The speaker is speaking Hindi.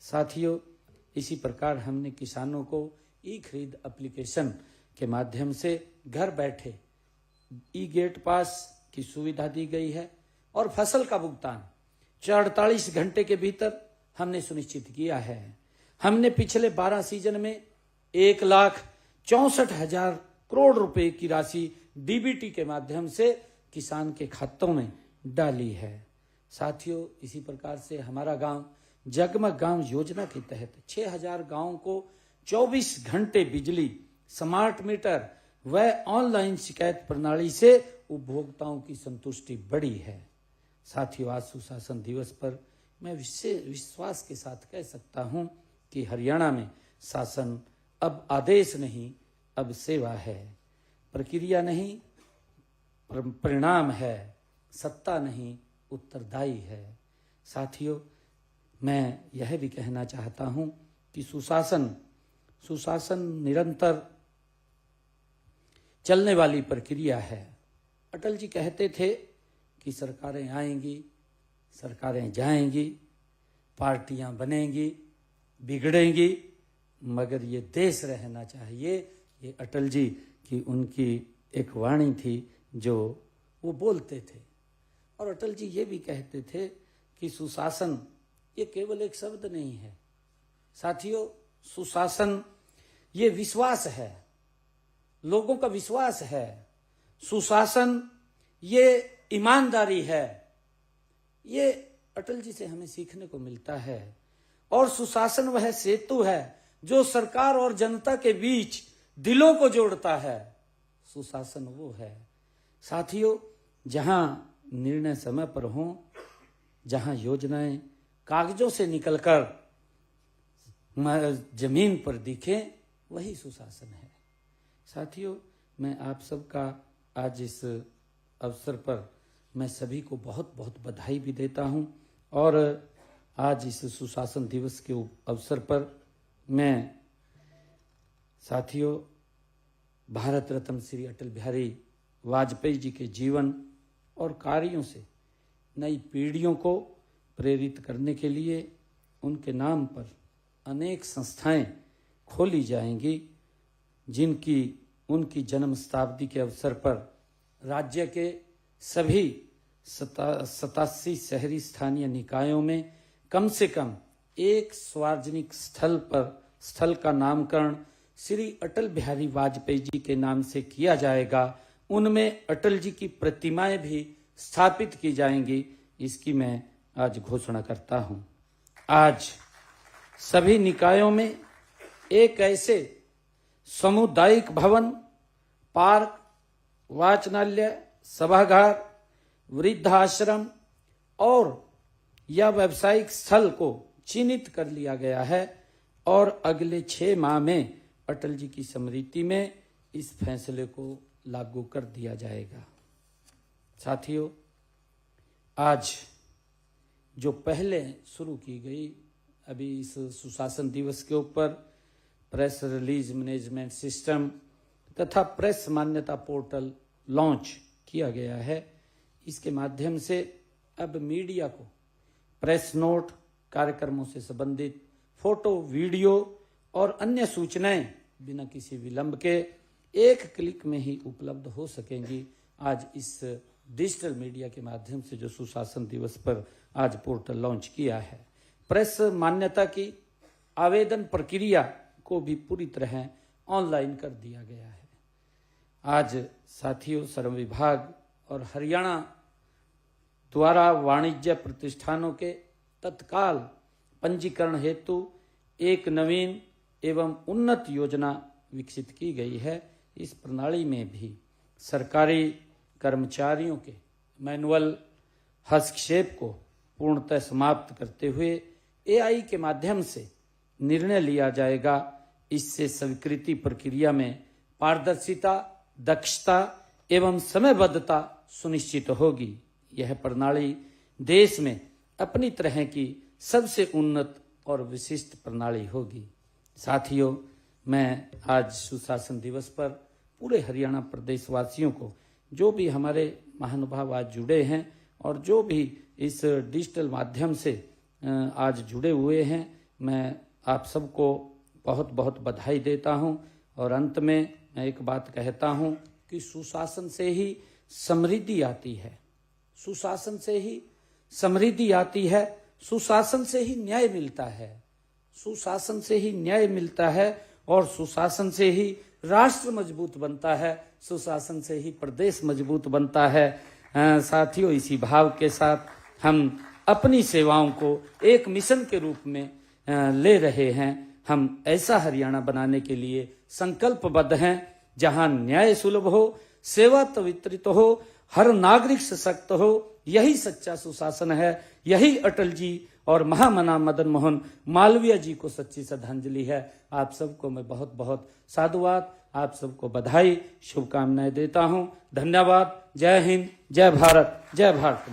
साथियों, इसी प्रकार हमने किसानों को ई खरीद एप्लीकेशन के माध्यम से घर बैठे ई गेट पास की सुविधा दी गई है और फसल का भुगतान 48 घंटे के भीतर हमने सुनिश्चित किया है। हमने पिछले 12 सीजन में 1,64,000 करोड़ रुपए की राशि डीबीटी के माध्यम से किसान के खातों में डाली है। साथियों, इसी प्रकार से हमारा गांव जगमग गांव योजना के तहत 6,000 गांवों को 24 घंटे बिजली, स्मार्ट मीटर व ऑनलाइन शिकायत प्रणाली से उपभोक्ताओं की संतुष्टि बढ़ी है। साथियों, आज सुशासन दिवस पर मैं विश्वास के साथ कह सकता हूं कि हरियाणा में शासन अब आदेश नहीं, अब सेवा है। प्रक्रिया नहीं, परिणाम है। सत्ता नहीं, उत्तरदायी है। साथियों, मैं यह भी कहना चाहता हूं कि सुशासन निरंतर चलने वाली प्रक्रिया है। अटल जी कहते थे कि सरकारें आएंगी, सरकारें जाएंगी, पार्टियां बनेंगी, बिगड़ेंगी, मगर ये देश रहना चाहिए। ये अटल जी की उनकी एक वाणी थी जो वो बोलते थे। और अटल जी ये भी कहते थे कि सुशासन ये केवल एक शब्द नहीं है। साथियों, सुशासन ये विश्वास है, लोगों का विश्वास है। सुशासन ये ईमानदारी है। ये अटल जी से हमें सीखने को मिलता है। और सुशासन वह सेतु है जो सरकार और जनता के बीच दिलों को जोड़ता है। सुशासन वो है। साथियों, जहां निर्णय समय पर हों, जहां योजनाएं कागजों से निकलकर जमीन पर दिखें, वही सुशासन है। साथियों, मैं आप सबका आज इस अवसर पर मैं सभी को बहुत बहुत बधाई भी देता हूं। और आज इस सुशासन दिवस के अवसर पर मैं साथियों भारत रत्न श्री अटल बिहारी वाजपेयी जी के जीवन और कार्यों से नई पीढ़ियों को प्रेरित करने के लिए उनके नाम पर अनेक संस्थाएं खोली जाएंगी, जिनकी उनकी जन्म शताब्दी के अवसर पर राज्य के सभी 87 शहरी स्थानीय निकायों में कम से कम एक सार्वजनिक स्थल का नामकरण श्री अटल बिहारी वाजपेयी जी के नाम से किया जाएगा। उनमें अटल जी की प्रतिमाएं भी स्थापित की जाएंगी। इसकी मैं आज घोषणा करता हूं। आज सभी निकायों में एक ऐसे सामुदायिक भवन, पार्क, वाचनालय, सभागार, वृद्धाश्रम और या व्यावसायिक स्थल को चिन्हित कर लिया गया है और अगले 6 माह में अटल जी की स्मृति में इस फैसले को लागू कर दिया जाएगा। साथियों, आज जो पहले शुरू की गई अभी इस सुशासन दिवस के ऊपर प्रेस रिलीज मैनेजमेंट सिस्टम तथा प्रेस मान्यता पोर्टल लॉन्च किया गया है। इसके माध्यम से अब मीडिया को प्रेस नोट, कार्यक्रमों से संबंधित फोटो, वीडियो और अन्य सूचनाएं बिना किसी विलंब के एक क्लिक में ही उपलब्ध हो सकेंगी। आज इस डिजिटल मीडिया के माध्यम से जो सुशासन दिवस पर आज पोर्टल लॉन्च किया है, प्रेस मान्यता की आवेदन प्रक्रिया को भी पूरी तरह ऑनलाइन कर दिया गया है। आज साथियों, श्रम विभाग और हरियाणा द्वारा वाणिज्य प्रतिष्ठानों के तत्काल पंजीकरण हेतु एक नवीन एवं उन्नत योजना विकसित की गई है। इस प्रणाली में भी सरकारी कर्मचारियों के मैनुअल हस्तक्षेप को पूर्णतः समाप्त करते हुए एआई के माध्यम से निर्णय लिया जाएगा। इससे स्वीकृति प्रक्रिया में पारदर्शिता, दक्षता एवं समयबद्धता सुनिश्चित होगी। यह प्रणाली देश में अपनी तरह की सबसे उन्नत और विशिष्ट प्रणाली होगी। साथियों, मैं आज सुशासन दिवस पर पूरे हरियाणा प्रदेशवासियों को, जो भी हमारे महानुभाव आज जुड़े हैं और जो भी इस डिजिटल माध्यम से आज जुड़े हुए हैं, मैं आप सबको बहुत बहुत बधाई देता हूं और अंत में मैं एक बात कहता हूं कि सुशासन से ही समृद्धि आती है, सुशासन से ही समृद्धि आती है, सुशासन से ही न्याय मिलता है, सुशासन से ही न्याय मिलता है और सुशासन से ही राष्ट्र मजबूत बनता है, सुशासन से ही प्रदेश मजबूत बनता है। साथियों, इसी भाव के साथ हम अपनी सेवाओं को एक मिशन के रूप में ले रहे हैं। हम ऐसा हरियाणा बनाने के लिए संकल्पबद्ध हैं जहां न्याय सुलभ हो, सेवा वितरित हो, हर नागरिक सशक्त हो। यही सच्चा सुशासन है, यही अटल जी और महामना मदन मोहन मालवीय जी को सच्ची श्रद्धांजलि है। आप सबको मैं बहुत बहुत साधुवाद, आप सबको बधाई, शुभकामनाएं देता हूं। धन्यवाद। जय हिंद, जय भारत, जय भारत।